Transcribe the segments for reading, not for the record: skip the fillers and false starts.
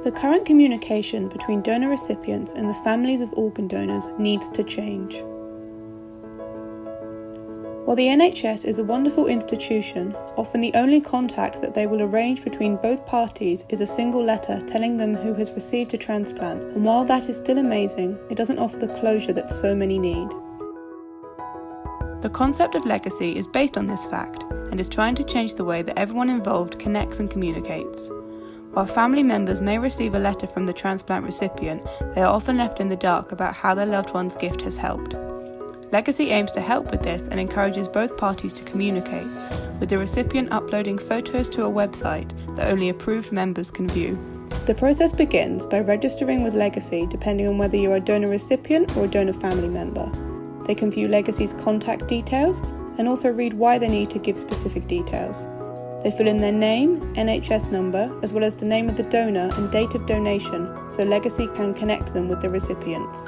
The current communication between donor recipients and the families of organ donors needs to change. While the NHS is a wonderful institution, often the only contact that they will arrange between both parties is a single letter telling them who has received a transplant, and while that is still amazing, it doesn't offer the closure that so many need. The concept of legacy is based on this fact and is trying to change the way that everyone involved connects and communicates. While family members may receive a letter from the transplant recipient, they are often left in the dark about how their loved one's gift has helped. Legacy aims to help with this and encourages both parties to communicate, with the recipient uploading photos to a website that only approved members can view. The process begins by registering with Legacy depending on whether you are a donor recipient or a donor family member. They can view Legacy's contact details and also read why they need to give specific details. They fill in their name, NHS number, as well as the name of the donor and date of donation so Legacy can connect them with the recipients.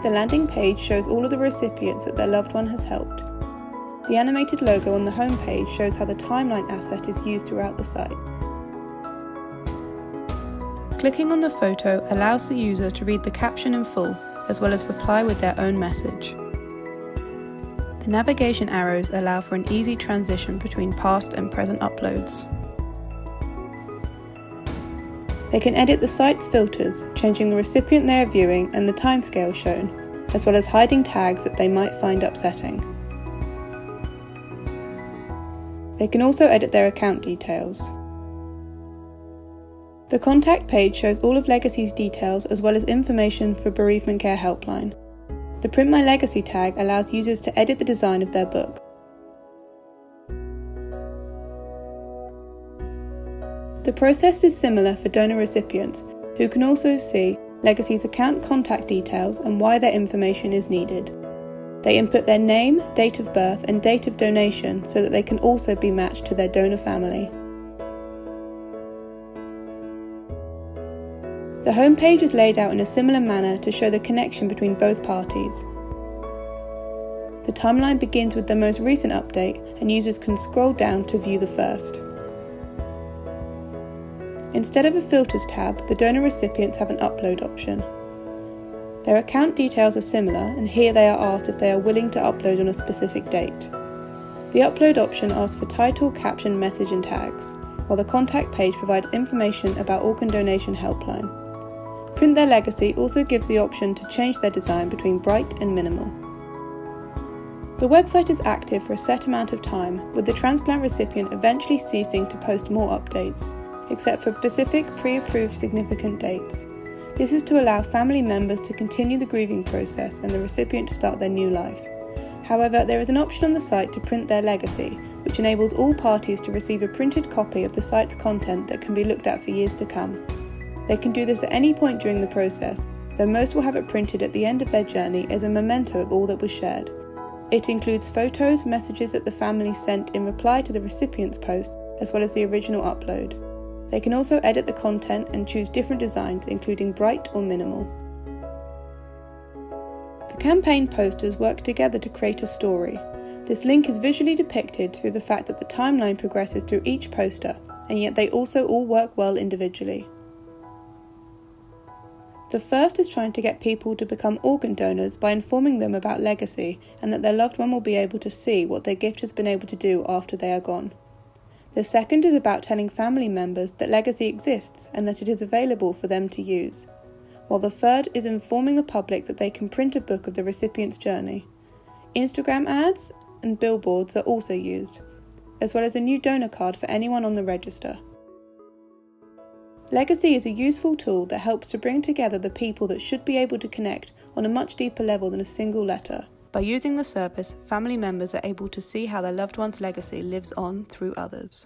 The landing page shows all of the recipients that their loved one has helped. The animated logo on the home page shows how the timeline asset is used throughout the site. Clicking on the photo allows the user to read the caption in full, as well as reply with their own message. The navigation arrows allow for an easy transition between past and present uploads. They can edit the site's filters, changing the recipient they are viewing and the timescale shown, as well as hiding tags that they might find upsetting. They can also edit their account details. The contact page shows all of Legacy's details as well as information for Bereavement Care Helpline. The Print My Legacy tag allows users to edit the design of their book. The process is similar for donor recipients, who can also see Legacy's account contact details and why their information is needed. They input their name, date of birth and date of donation so that they can also be matched to their donor family. The homepage is laid out in a similar manner to show the connection between both parties. The timeline begins with the most recent update and users can scroll down to view the first. Instead of a Filters tab, the donor recipients have an Upload option. Their account details are similar, and here they are asked if they are willing to upload on a specific date. The Upload option asks for title, caption, message and tags, while the contact page provides information about Organ Donation Helpline. Print Their Legacy also gives the option to change their design between bright and minimal. The website is active for a set amount of time, with the transplant recipient eventually ceasing to post more updates, except for specific pre-approved significant dates. This is to allow family members to continue the grieving process and the recipient to start their new life. However, there is an option on the site to print their legacy, which enables all parties to receive a printed copy of the site's content that can be looked at for years to come. They can do this at any point during the process, though most will have it printed at the end of their journey as a memento of all that was shared. It includes photos, messages that the family sent in reply to the recipient's post, as well as the original upload. They can also edit the content and choose different designs, including bright or minimal. The campaign posters work together to create a story. This link is visually depicted through the fact that the timeline progresses through each poster, and yet they also all work well individually. The first is trying to get people to become organ donors by informing them about legacy and that their loved one will be able to see what their gift has been able to do after they are gone. The second is about telling family members that legacy exists and that it is available for them to use, while the third is informing the public that they can print a book of the recipient's journey. Instagram ads and billboards are also used, as well as a new donor card for anyone on the register. Legacy is a useful tool that helps to bring together the people that should be able to connect on a much deeper level than a single letter. By using the service, family members are able to see how their loved one's legacy lives on through others.